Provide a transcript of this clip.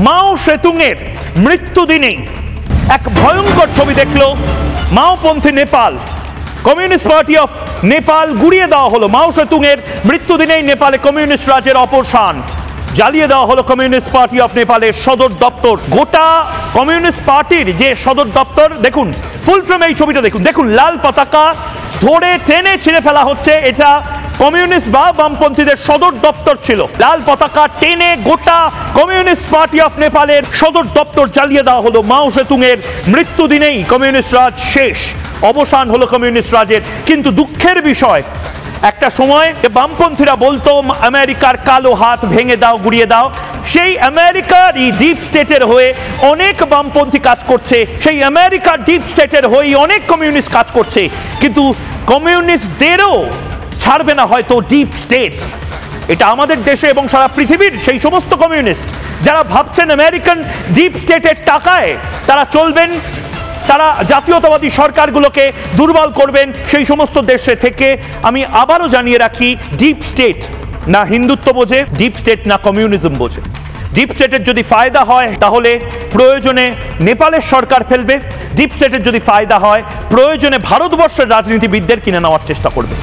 মাও সেতুংয়ের মৃত্যুদিনেই এক ভয়ঙ্কর ছবি দেখলো মাওপন্থী Nepal. Communist party of Nepal গুড়িয়ে দেওয়া হলো। মাও সেতুংয়ের মৃত্যুদিনেই নেপালে কমিউনিস্ট রাজের অবসান। জ্বালিয়ে দেওয়া হলো কমিউনিস্ট পার্টি অফ নেপালের সদর দপ্তর। গোটা কমিউনিস্ট পার্টির যে সদর দপ্তর, দেখুন ফুল ফ্রেম এই ছবিটা দেখুন, দেখুন লাল পতাকা ধরে টেনে ছিঁড়ে ফেলা হচ্ছে। এটা কমিউনিস্ট বা বামপন্থীদের সদর দপ্তর ছিল। লাল পতাকা টেনে গোটা কমিউনিস্ট পার্টি অফ নেপালের সদর দপ্তর জ্বালিয়ে দেওয়া হলো। মাও সেতুংয়ের মৃত্যুদিনেই কমিউনিস্ট রাজ শেষ, অবসান হলো কমিউনিস্ট রাজের। কিন্তু দুঃখের বিষয়, একটা সময় বামপন্থীরা বলতো আমেরিকার কালো হাত ভেঙে দাও, গুড়িয়ে দাও। সেই আমেরিকার ডিপ স্টেটের হয়ে অনেক বামপন্থী কাজ করছে, সেই আমেরিকার ডিপ স্টেটের হয়ে অনেক কমিউনিস্ট কাজ করছে। কিন্তু কমিউনিস্টদেরও ছাড়বে না হয়তো ডিপ স্টেট। এটা আমাদের দেশে এবং সারা পৃথিবীর সেই সমস্ত কমিউনিস্ট যারা ভাবছেন আমেরিকান ডিপ স্টেটের টাকায় তারা চলবেন, তারা জাতীয়তাবাদী সরকারগুলোকে দুর্বল করবেন, সেই সমস্ত দেশে থেকে আমি আবারও জানিয়ে রাখি, ডিপ স্টেট না হিন্দুত্ব বোঝে, ডিপ স্টেট না কমিউনিজম বোঝে। ডিপ স্টেটের যদি ফায়দা হয় তাহলে প্রয়োজনে নেপালের সরকার ফেলবে, ডিপ স্টেটের যদি ফায়দা হয় প্রয়োজনে ভারতবর্ষের রাজনীতিবিদদের কিনে নেওয়ার চেষ্টা করবে।